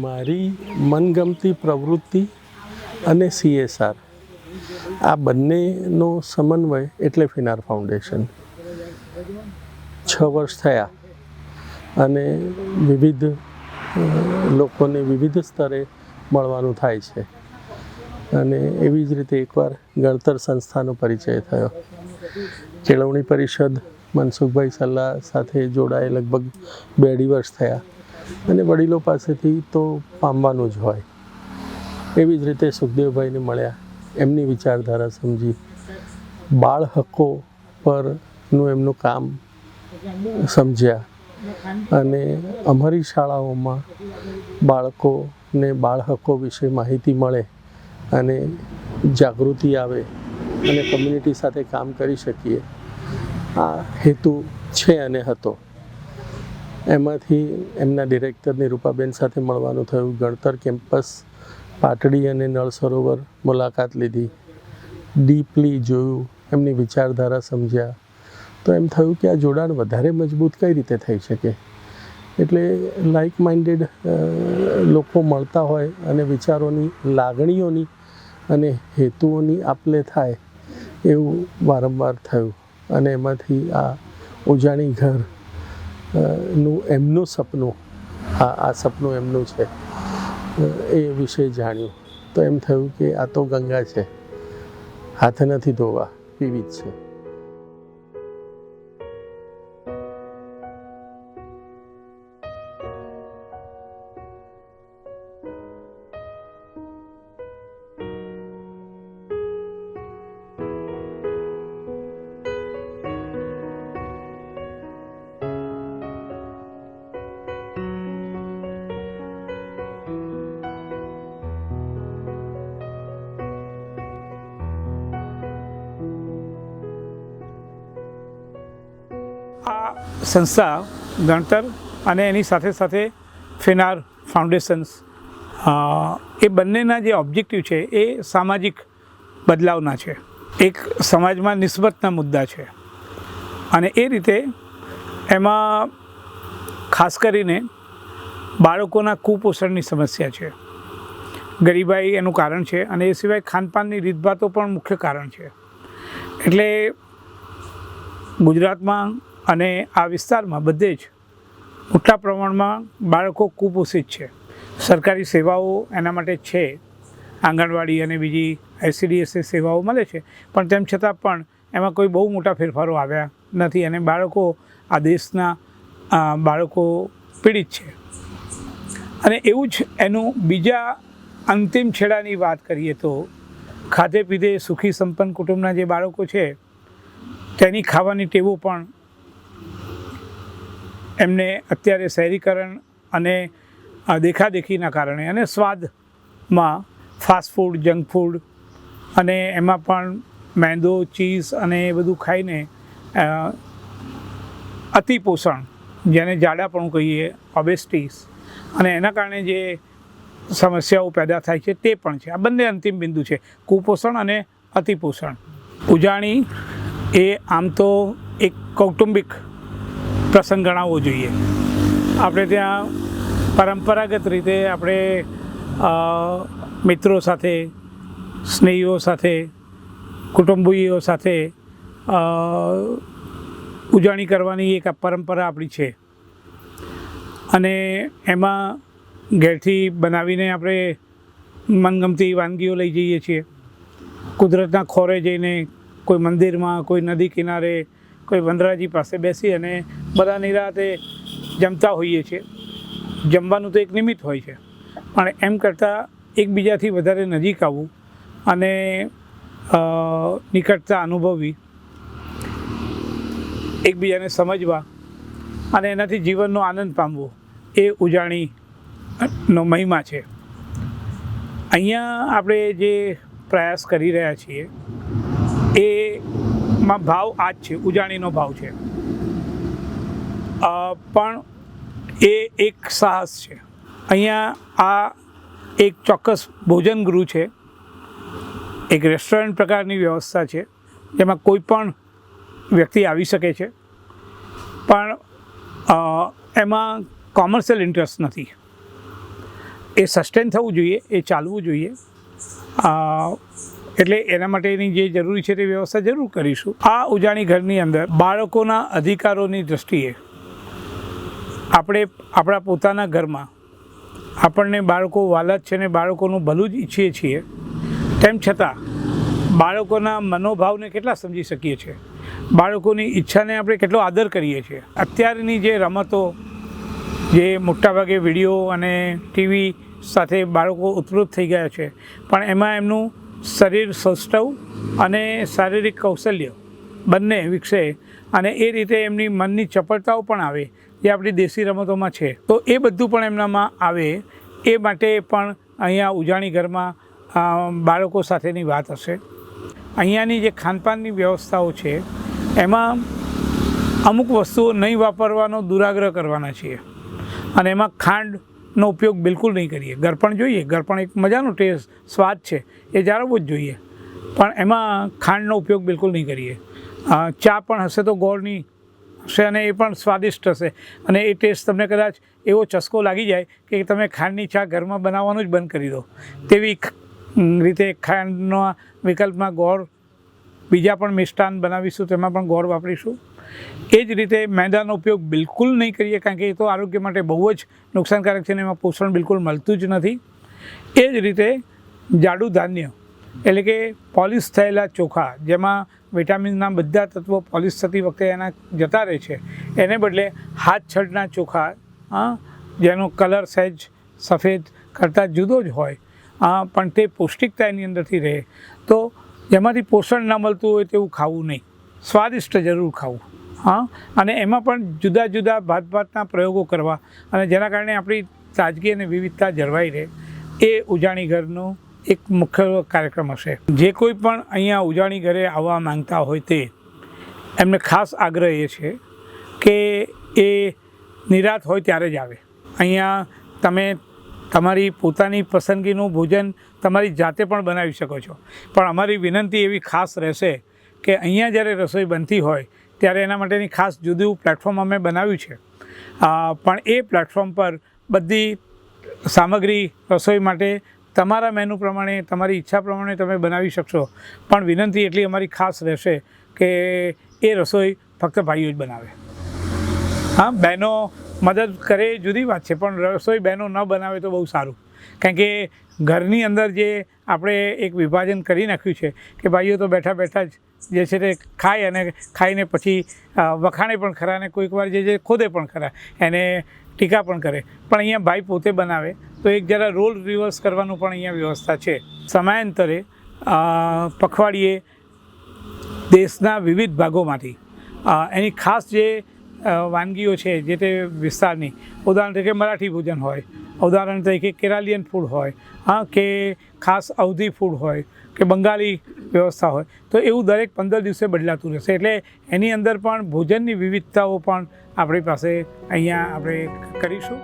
મારી મનગમતી પ્રવૃત્તિ અને CSR આ બંનેનો સમન્વય એટલે ફિનાર ફાઉન્ડેશન. 6 વર્ષ થયા અને વિવિધ લોકોને વિવિધ સ્તરે મળવાનું થાય છે અને એવી જ રીતે એકવાર ગણતર સંસ્થાનો પરિચય થયો. કેળવણી પરિષદ મનસુખભાઈ સલ્લા સાથે જોડાએ લગભગ 2 વર્ષ થયા અને વડીલો પાસેથી તો પામવાનું જ હોય. એવી જ રીતે સુખદેવભાઈને મળ્યા, એમની વિચારધારા સમજી, બાળ હક્કો પરનું એમનું કામ સમજ્યા અને અમારી શાળાઓમાં બાળકોને બાળ હક્કો વિશે માહિતી મળે અને જાગૃતિ આવે અને કમ્યુનિટી સાથે કામ કરી શકીએ, આ હેતુ છે અને હતો. એમાંથી એમના ડિરેક્ટર નિરૂપાબેન સાથે મળવાનું થયું. ગણતર કેમ્પસ પાટડી અને નળ સરોવર મુલાકાત લીધી, ડીપલી જોયું, એમની વિચારધારા સમજ્યા. તો એમ થયું કે આ જોડાણ વધારે મજબૂત કઈ રીતે થઈ શકે. એટલે લાઇક માઇન્ડેડ લોકો મળતા હોય અને વિચારોની, લાગણીઓની અને હેતુઓની આપલે થાય એવું વારંવાર થયું અને એમાંથી આ ઉજાણી ઘર નું એમનું સપનું, આ સપનું એમનું છે એ વિશે જાણ્યું. તો એમ થયું કે આ તો ગંગા છે, હાથ નથી ધોવા, પીવી જ છે. આ સંસ્થા ગણતર અને એની સાથે સાથે ફિનાર ફાઉન્ડેશન્સ એ બંનેના જે ઓબ્જેક્ટિવ છે એ સામાજિક બદલાવના છે, એક સમાજમાં નિસ્બતના મુદ્દા છે અને એ રીતે એમાં ખાસ કરીને બાળકોના કુપોષણની સમસ્યા છે, ગરીબાઈ એનું કારણ છે અને એ સિવાય ખાનપાનની રીતભાતો પણ મુખ્ય કારણ છે. એટલે ગુજરાતમાં અને આ વિસ્તારમાં બધે જ મોટા પ્રમાણમાં બાળકો કુપોષિત છે. સરકારી સેવાઓ એના માટે છે, આંગણવાડી અને બીજી ICDS સેવાઓ મળે છે, પણ તેમ છતાં પણ એમાં કોઈ બહુ મોટા ફેરફારો આવ્યા નથી અને બાળકો, આ દેશના બાળકો પીડિત છે. અને એવું જ એનું બીજા અંતિમ છેડાની વાત કરીએ તો ખાધે પીધે સુખી સંપન્ન કુટુંબના જે બાળકો છે તેની ખાવાની ટેવો પણ એમને અત્યારે શહેરીકરણ અને દેખાદેખીના કારણે અને સ્વાદમાં ફાસ્ટ ફૂડ, જંક ફૂડ અને એમાં પણ મેંદો, ચીઝ અને એ બધું ખાઈને અતિપોષણ, જેને જાડાપણું કહીએ, ઓબેસિટીસ, અને એના કારણે જે સમસ્યાઓ પેદા થાય છે તે પણ છે. આ બંને અંતિમ બિંદુ છે, કુપોષણ અને અતિપોષણ. ઉજાણી એ આમ તો એક કૌટુંબિક પ્રસંગ ગણાવવો જોઈએ. આપણે ત્યાં પરંપરાગત રીતે આપણે મિત્રો સાથે, સ્નેહીઓ સાથે, કુટુંબીઓ સાથે ઉજાણી કરવાની એક પરંપરા આપણી છે અને એમાં ઘેરથી બનાવીને આપણે મનગમતી વાનગીઓ લઈ જઈએ છીએ. કુદરતના ખોરે જઈને કોઈ મંદિરમાં, કોઈ નદી કિનારે, કોઈ વનરાજી પાસે બેસી અને બધા નિરાતે જમતા હોઈએ છીએ. જમવાનું તો એક નિમિત્ત હોય છે, પણ એમ કરતાં એકબીજાથી વધારે નજીક આવવું અને નિકટતા અનુભવવી, એકબીજાને સમજવા અને એનાથી જીવનનો આનંદ પામવો, એ ઉજાણીનો મહિમા છે. અહીંયા આપણે જે પ્રયાસ કરી રહ્યા છીએ એમાં ભાવ આ જ છે, ઉજાણીનો ભાવ છે, પણ એ એક સાહસ છે. અહીંયા આ એક ચોક્કસ ભોજન ગૃહ છે, એક રેસ્ટોરન્ટ પ્રકારની વ્યવસ્થા છે જેમાં કોઈ પણ વ્યક્તિ આવી શકે છે, પણ એમાં કોમર્શિયલ ઇન્ટરેસ્ટ નથી. એ સસ્ટેન થવું જોઈએ, એ ચાલવું જોઈએ. એટલે એના માટેની જે જરૂરી છે તે વ્યવસ્થા જરૂર કરીશું. આ ઉજાણી ઘરની અંદર બાળકોના અધિકારોની દૃષ્ટિએ આપણે આપણા પોતાના ઘરમાં આપણને બાળકો વાલા જ છે ને બાળકોનું ભલું જ ઈચ્છીએ છીએ, તેમ છતાં બાળકોના મનોભાવને કેટલા સમજી શકીએ છીએ, બાળકોની ઈચ્છાને આપણે કેટલો આદર કરીએ છીએ. અત્યારની જે રમતો, જે મોટાભાગે વિડીયો અને ટીવી સાથે બાળકો ઉત્તરોત થઈ ગયા છે, પણ એમાં એમનું શરીર સૌષ્ઠવ અને શારીરિક કૌશલ્ય બંને વિકસે અને એ રીતે એમની મનની ચપળતાઓ પણ આવે, જે આપણી દેશી રમતોમાં છે. તો એ બધું પણ એમનામાં આવે એ માટે પણ અહીંયા ઉજાણી ઘરમાં બાળકો સાથેની વાત હશે. અહીંયાની જે ખાનપાનની વ્યવસ્થાઓ છે એમાં અમુક વસ્તુઓ નહીં વાપરવાનો દુરાગ્રહ કરવાના છીએ અને એમાં ખાંડનો ઉપયોગ બિલકુલ નહીં કરીએ. ગળપણ જોઈએ, ગળપણ એક મજાનો ટેસ્ટ સ્વાદ છે, એ જાળવવો જ જોઈએ, પણ એમાં ખાંડનો ઉપયોગ બિલકુલ નહીં કરીએ. ચા પણ હશે તો ગોળની હશે અને એ પણ સ્વાદિષ્ટ હશે અને એ ટેસ્ટ તમને કદાચ એવો ચસ્કો લાગી જાય કે તમે ખાંડની ચા ઘરમાં બનાવવાનું જ બંધ કરી દો. તેવી રીતે ખાંડના વિકલ્પમાં ગોળ, બીજા પણ મિષ્ટાન બનાવીશું તેમાં પણ ગોળ વાપરીશું. એ જ રીતે મેદાનો ઉપયોગ બિલકુલ નહીં કરીએ, કારણ કે એ તો આરોગ્ય માટે બહુ જ નુકસાનકારક છે અને એમાં પોષણ બિલકુલ મળતું જ નથી. એ જ રીતે જાડું ધાન્ય એટલે કે પોલિશ થયેલા ચોખા, જેમાં વિટામિનના બધા તત્વો પોલિશ થતી વખતે એના જતા રહે છે, એને બદલે હાથ છડના ચોખા, જેનો કલર સહેજ સફેદ કરતાં જુદો જ હોય, પણ તે પૌષ્ટિકતા એની અંદરથી રહે, તો જેમાંથી પોષણ ના મળતું હોય તેવું ખાવું નહીં, સ્વાદિષ્ટ જરૂર ખાવું. અને એમાં પણ જુદા જુદા ભાતના પ્રયોગો કરવા અને જેના કારણે આપણી તાજગી અને વિવિધતા જળવાઈ રહે, એ ઉજાણી ઘરનો એક મુખ્ય કાર્યક્રમ હશે. જે કોઈ પણ અહીંયા ઉજાણી ઘરે આવવા માંગતા હોય તે એમને ખાસ આગ્રહ એ છે કે એ નિરાંત હોય ત્યારે જ આવે. અહીંયા તમે તમારી પોતાની પસંદગીનું ભોજન તમારી જાતે પણ બનાવી શકો છો, પણ અમારી વિનંતી એવી ખાસ રહેશે કે અહીંયા જ્યારે રસોઈ બનતી હોય ત્યારે એના માટેની ખાસ જુદું પ્લેટફોર્મ અમે બનાવ્યું છે, પણ એ પ્લેટફોર્મ પર બધી સામગ્રી રસોઈ માટે તમારા મેનુ પ્રમાણે, તમારી ઈચ્છા પ્રમાણે તમે બનાવી શકશો. પણ વિનંતી એટલી અમારી ખાસ રહેશે કે એ રસોઈ ફક્ત ભાઈઓ જ બનાવે. બહેનો મદદ કરે જુદી વાત છે, પણ રસોઈ બહેનો ન બનાવે તો બહુ સારું, કારણ કે ઘરની અંદર જે આપણે એક વિભાજન કરી નાખ્યું છે કે ભાઈઓ તો બેઠા બેઠા જ જે છે તે ખાય અને ખાઈને પછી વખાણે પણ ખરા અને કોઈક વાર જે ખોદે પણ ખરા, એને ટીકા પણ કરે, પણ અહીંયા ભાઈ પોતે બનાવે તો એક જરા રોલ રિવર્સ કરવાનું પણ અહીંયા વ્યવસ્થા છે. સમયાંતરે પખવાડિયે દેશના વિવિધ ભાગોમાંથી એની ખાસ જે વાનગીઓ છે જે તે વિસ્તારની, ઉદાહરણ તરીકે મરાઠી ભોજન હોય, ઉદાહરણ તરીકે કેરાલિયન ફૂડ હોય, કે ખાસ અવધી ફૂડ હોય કે બંગાળી વ્યવસ્થા હોય, તો એવું દરેક 15 દિવસે બદલાતું રહેશે. એટલે એની અંદર પણ ભોજનની વિવિધતાઓ પણ આપણી પાસે અહીંયા આપણે કરીશું.